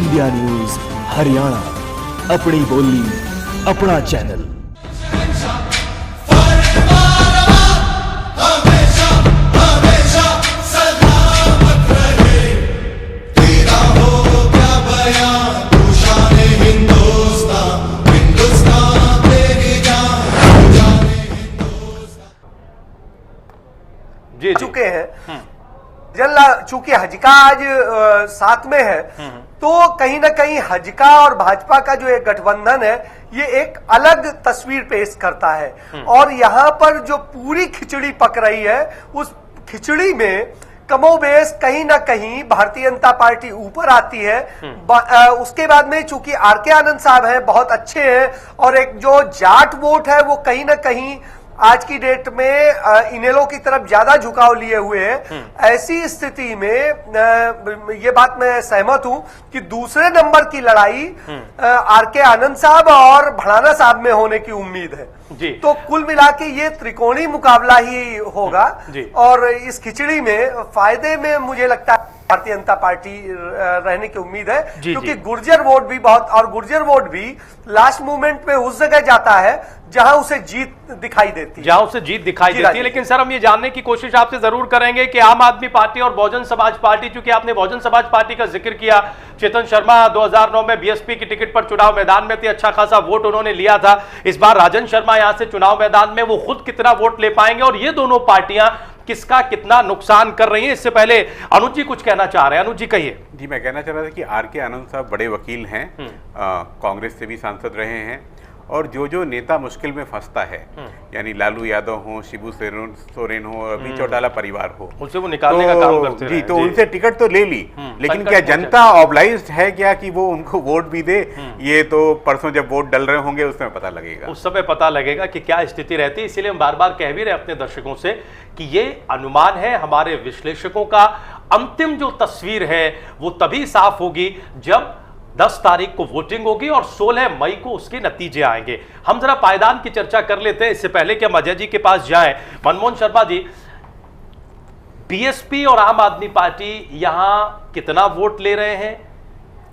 India news Haryana, अपनी बोली अपना चैनल। जी चुके हैं चूंकि हज का आज साथ में है, तो कहीं ना कहीं हज का और भाजपा का जो एक गठबंधन है ये एक अलग तस्वीर पेश करता है। और यहां पर जो पूरी खिचड़ी पक रही है, उस खिचड़ी में कमोबेश कहीं ना कहीं भारतीय जनता पार्टी ऊपर आती है। उसके बाद में चूंकि आरके आनंद साहब हैं, बहुत अच्छे हैं, और एक जो जाट वोट है वो कहीं ना कहीं आज की डेट में इनेलो की तरफ ज्यादा झुकाव लिए हुए हैं। ऐसी स्थिति में ये बात मैं सहमत हूं कि दूसरे नंबर की लड़ाई आरके आनंद साहब और भड़ाना साहब में होने की उम्मीद है जी। तो कुल मिला के ये त्रिकोणी मुकाबला ही होगा और इस खिचड़ी में फायदे में मुझे लगता है भारतीय जनता पार्टी रहने की उम्मीद है, क्योंकि गुर्जर वोट भी बहुत, और गुर्जर वोट भी लास्ट मूवमेंट में उस जगह जाता है जहां उसे जीत दिखाई देती है, लेकिन सर हम ये जानने की कोशिश आपसे जरूर करेंगे कि आम आदमी पार्टी और बहुजन समाज पार्टी, चूंकि आपने बहुजन समाज पार्टी का जिक्र किया, चेतन शर्मा 2009 में बीएसपी की टिकट पर चुनाव मैदान में थे, अच्छा खासा वोट उन्होंने लिया था। इस बार राजन शर्मा यहां से चुनाव मैदान में, वो खुद कितना वोट ले पाएंगे और ये दोनों पार्टियां किसका कितना नुकसान कर रही है? इससे पहले अनुज जी कुछ कहना चाह रहे हैं। अनुज जी कहिए। जी, मैं कहना चाह रहा था कि आरके आनंद साहब बड़े वकील हैं, कांग्रेस से भी सांसद रहे हैं, और जो नेता मुश्किल में फंसता है, यानी लालू यादव हो, शिबू सोरेन हो, अभी चौटाला परिवार हो, उनसे वो निकालने का काम करते हैं। जी, तो उनसे टिकट तो ले ली, लेकिन क्या जनता ऑब्लाइज्ड है क्या कि वो उनको वोट भी दे? ये तो परसों जब वोट डल रहे होंगे उस समय पता लगेगा, उस समय पता लगेगा कि क्या स्थिति रहती है। इसीलिए हम बार बार कह भी रहे अपने दर्शकों से कि ये अनुमान है हमारे विश्लेषकों का। अंतिम जो तस्वीर है वो तभी साफ होगी जब 10 तारीख को वोटिंग होगी और 16 मई को उसके नतीजे आएंगे। हम जरा पायदान की चर्चा कर लेते हैं इससे पहले कि हम अजय जी के पास जाएं। मनमोहन शर्मा जी, बीएसपी और आम आदमी पार्टी यहां कितना वोट ले रहे हैं,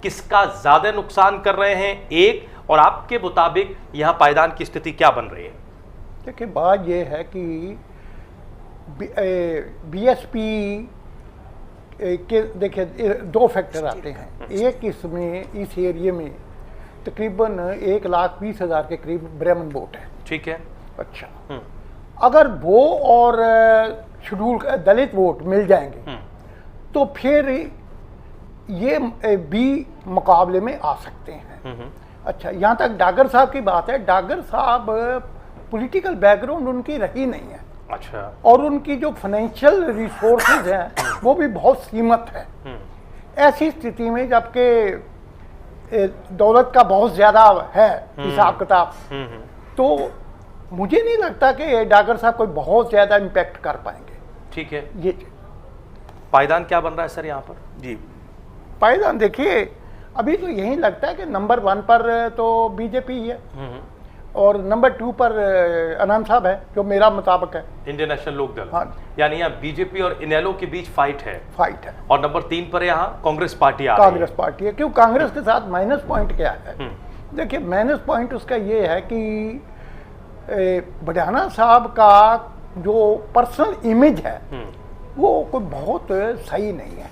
किसका ज्यादा नुकसान कर रहे हैं, एक, और आपके मुताबिक यहां पायदान की स्थिति क्या बन रही है? देखिए, बात यह है कि बीएसपी के देखिए दो फैक्टर आते हैं। एक, इसमें इस एरिया में तकरीबन 1,20,000 के करीब ब्राह्मण वोट है। ठीक है, अच्छा, अगर वो और शेड्यूल दलित वोट मिल जाएंगे तो फिर ये भी मुकाबले में आ सकते हैं। अच्छा, यहाँ तक डागर साहब की बात है, डागर साहब पॉलिटिकल बैकग्राउंड उनकी रही नहीं है। अच्छा, और उनकी जो फाइनेंशियल रिसोर्सेज हैं वो भी बहुत सीमित है। ऐसी स्थिति में जबकि दौलत का बहुत ज्यादा है हिसाब किताब, तो मुझे नहीं लगता कि डागर साहब कोई बहुत ज्यादा इम्पैक्ट कर पाएंगे। ठीक है, ये पायदान क्या बन रहा है सर यहाँ पर? जी, पायदान देखिए, अभी तो यही लगता है कि नंबर 1 पर तो बीजेपी ही है और नंबर 2 पर आनंद साहब है, जो मेरा मुताबिक है, इंडियन नेशनल लोकदल। हाँ, यानी यहाँ बीजेपी और इनेलो के बीच फाइट है। और नंबर 3 पर यहाँ कांग्रेस पार्टी आ रही है। कांग्रेस पार्टी है। क्यों कांग्रेस के साथ माइनस पॉइंट क्या है? देखिए, माइनस पॉइंट उसका ये है कि भड़ाना साहब का जो पर्सनल इमेज है वो कोई बहुत सही नहीं है।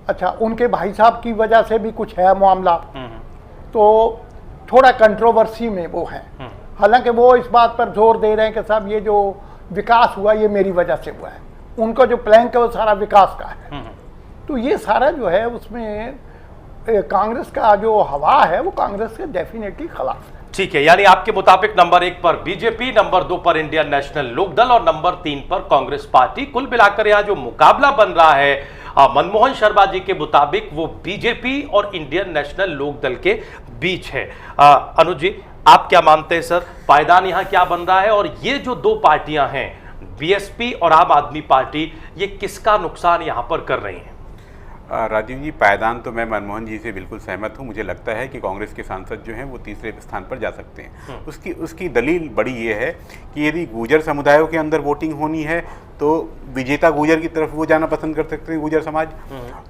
अच्छा, उनके भाई साहब की वजह से भी कुछ है मामला, तो थोड़ा कंट्रोवर्सी में वो है। हालांकि वो इस बात पर जोर दे रहे हैं कि साहब ये जो विकास हुआ ये मेरी वजह से हुआ है, उनका जो प्लैंक है वो सारा विकास का है। तो ये सारा जो है उसमें कांग्रेस का जो हवा है वो कांग्रेस के डेफिनेटली खिलाफ है। ठीक है, यानी आपके मुताबिक नंबर 1 पर बीजेपी, नंबर 2 पर इंडियन नेशनल लोकदल और नंबर 3 पर कांग्रेस पार्टी। कुल मिलाकर यहाँ जो मुकाबला बन रहा है मनमोहन शर्मा जी के मुताबिक वो बीजेपी और इंडियन नेशनल लोकदल के बीच है। अनुज जी, आप क्या मानते हैं सर, पायदान यहाँ क्या बन रहा है और ये जो दो पार्टियां हैं बीएसपी और आम आदमी पार्टी, ये किसका नुकसान यहाँ पर कर रही हैं? राजीव जी, पायदान तो मैं मनमोहन जी से बिल्कुल सहमत हूं। मुझे लगता है कि कांग्रेस के सांसद जो हैं वो तीसरे स्थान पर जा सकते हैं। उसकी दलील बड़ी ये है कि यदि गुर्जर समुदायों के अंदर वोटिंग होनी है तो विजेता गुर्जर की तरफ वो जाना पसंद कर सकते हैं, गुर्जर समाज।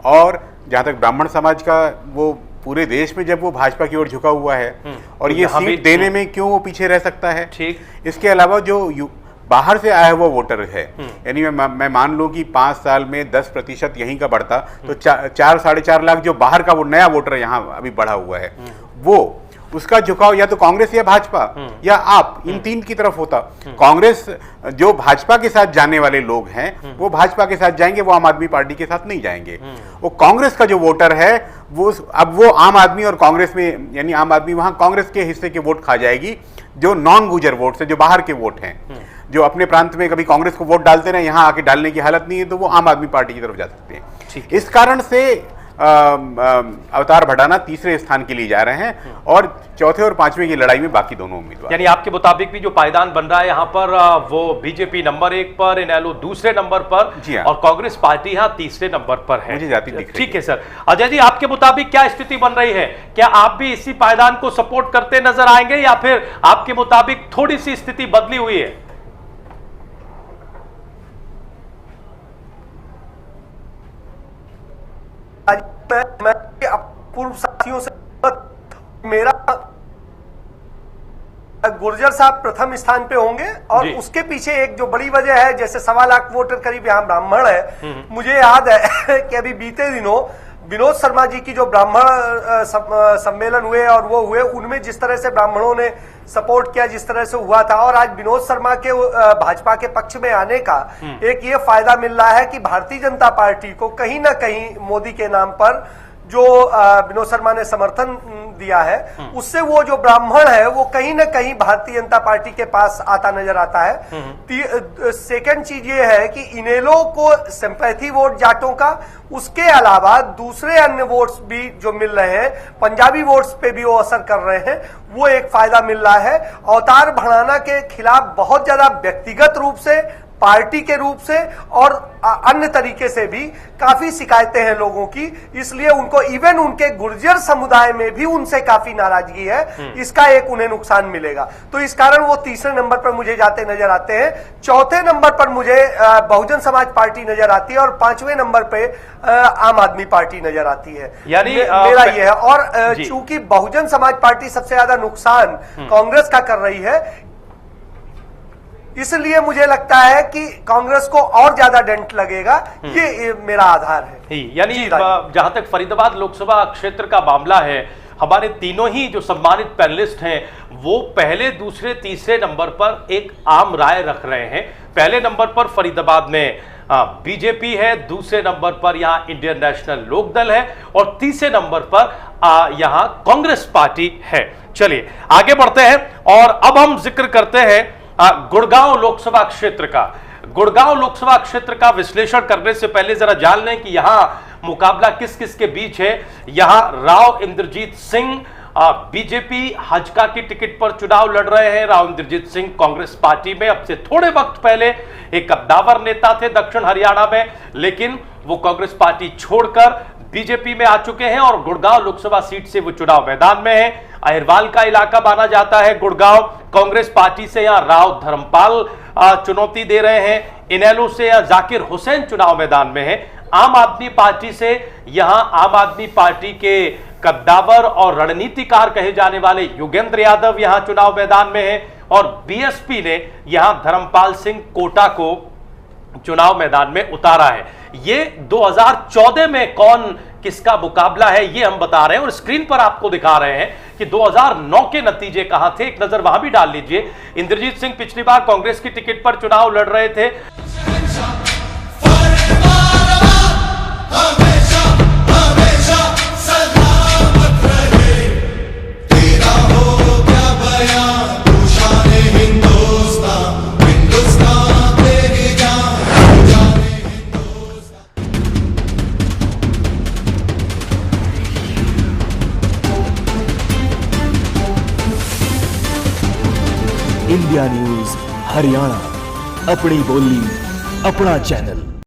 और जहाँ तक ब्राह्मण समाज का, वो पूरे देश में जब वो भाजपा की ओर झुका हुआ है और ये सीट देने में क्यों वो पीछे रह सकता है। ठीक। इसके अलावा जो बाहर से आया हुआ वोटर है, यानी मैं मान लूं कि 5 साल में 10% यहीं का बढ़ता, तो 4-4.5 लाख जो बाहर का वो नया वोटर यहाँ अभी बढ़ा हुआ है, वो उसका झुकाव या तो कांग्रेस या भाजपा या आप, इन तीन की तरफ होता। कांग्रेस, जो भाजपा के साथ जाने वाले लोग हैं वो भाजपा के साथ जाएंगे, वो आम आदमी पार्टी के साथ नहीं जाएंगे। वो कांग्रेस का जो वोटर है वो अब वो आम आदमी और कांग्रेस में, यानी आम आदमी वहां कांग्रेस के हिस्से के वोट खा जाएगी, जो नॉन गुर्जर वोट है, जो बाहर के वोट हैं, जो अपने प्रांत में कभी कांग्रेस को वोट डालते रहे, यहाँ आके डालने की हालत नहीं है, तो वो आम आदमी पार्टी की तरफ जा सकते हैं। इस कारण से अवतार भटाना तीसरे स्थान के लिए जा रहे हैं और चौथे और पांचवें की लड़ाई में बाकी दोनों उम्मीदवार। यानी आपके मुताबिक भी जो पायदान बन रहा है यहाँ पर, वो बीजेपी नंबर 1 पर, इनेलो दूसरे नंबर पर, जी हाँ, और कांग्रेस पार्टी यहाँ तीसरे नंबर पर है। मुझे जाती दिख रही है। ठीक है सर। अजय जी, आपके मुताबिक क्या स्थिति बन रही है? क्या आप भी इसी पायदान को सपोर्ट करते नजर आएंगे या फिर आपके मुताबिक थोड़ी सी स्थिति बदली हुई है? मैं पूर्व साथियों से, मेरा गुर्जर साहब प्रथम स्थान पे होंगे और उसके पीछे एक जो बड़ी वजह है, जैसे 1.25 लाख वोटर करीब यहाँ ब्राह्मण है। मुझे याद है कि अभी बीते दिनों विनोद शर्मा जी की जो ब्राह्मण सम्मेलन हुए और वो हुए, उनमें जिस तरह से ब्राह्मणों ने सपोर्ट किया, जिस तरह से हुआ था, और आज विनोद शर्मा के भाजपा के पक्ष में आने का एक ये फायदा मिल रहा है कि भारतीय जनता पार्टी को कहीं ना कहीं मोदी के नाम पर जो विनोद शर्मा ने समर्थन दिया है, उससे वो जो ब्राह्मण है वो कहीं ना कहीं भारतीय जनता पार्टी के पास आता नजर आता है। सेकंड चीज ये है कि इनेलो को सिंपैथी वोट जाटों का, उसके अलावा दूसरे अन्य वोट्स भी जो मिल रहे हैं, पंजाबी वोट्स पे भी वो असर कर रहे हैं, वो एक फायदा मिल रहा है। अवतार भटाना के खिलाफ बहुत ज्यादा व्यक्तिगत रूप से, पार्टी के रूप से और अन्य तरीके से भी काफी शिकायतें हैं लोगों की, इसलिए उनको, इवन उनके गुर्जर समुदाय में भी उनसे काफी नाराजगी है, इसका एक उन्हें नुकसान मिलेगा। तो इस कारण वो तीसरे नंबर पर मुझे जाते नजर आते हैं। चौथे नंबर पर मुझे बहुजन समाज पार्टी नजर आती है और 5वें नंबर पे आम आदमी पार्टी नजर आती है। यानी मेरा ये है। और चूंकि बहुजन समाज पार्टी सबसे ज्यादा नुकसान कांग्रेस का कर रही है, इसलिए मुझे लगता है कि कांग्रेस को और ज्यादा डेंट लगेगा, ये मेरा आधार है। यानी जहां तक फरीदाबाद लोकसभा क्षेत्र का मामला है, हमारे तीनों ही जो सम्मानित पैनलिस्ट हैं वो पहले, दूसरे, तीसरे नंबर पर एक आम राय रख रहे हैं। पहले नंबर पर फरीदाबाद में बीजेपी है, दूसरे नंबर पर यहां इंडियन नेशनल लोकदल है और तीसरे नंबर पर यहां कांग्रेस पार्टी है। चलिए आगे बढ़ते हैं और अब हम जिक्र करते हैं गुड़गांव लोकसभा क्षेत्र का। गुड़गांव लोकसभा क्षेत्र का विश्लेषण करने से पहले जरा जान लें कि यहां मुकाबला किस किस के बीच है। यहां राव इंद्रजीत सिंह बीजेपी हजका की टिकट पर चुनाव लड़ रहे हैं। राव इंद्रजीत सिंह कांग्रेस पार्टी में अब से थोड़े वक्त पहले एक कद्दावर नेता थे दक्षिण हरियाणा में, लेकिन वो कांग्रेस पार्टी छोड़कर बीजेपी में आ चुके हैं और गुड़गांव लोकसभा सीट से वो चुनाव मैदान में है। अहिरवाल का इलाका माना जाता है गुड़गांव। कांग्रेस पार्टी से यहां राव धर्मपाल चुनौती दे रहे हैं। इनेलो से यहां जाकिर हुसैन चुनाव मैदान में है। आम आदमी पार्टी से यहां आम आदमी पार्टी के कद्दावर और रणनीतिकार कहे जाने वाले योगेंद्र यादव यहां चुनाव मैदान में है और बीएसपी ने यहां धर्मपाल सिंह कोटा को चुनाव मैदान में उतारा है। ये 2014 में कौन किसका मुकाबला है ये हम बता रहे हैं और स्क्रीन पर आपको दिखा रहे हैं कि 2009 के नतीजे कहां थे, एक नजर वहां भी डाल लीजिए। इंद्रजीत सिंह पिछली बार कांग्रेस की टिकट पर चुनाव लड़ रहे थे। इंडिया न्यूज हरियाणा, अपनी बोली अपना चैनल।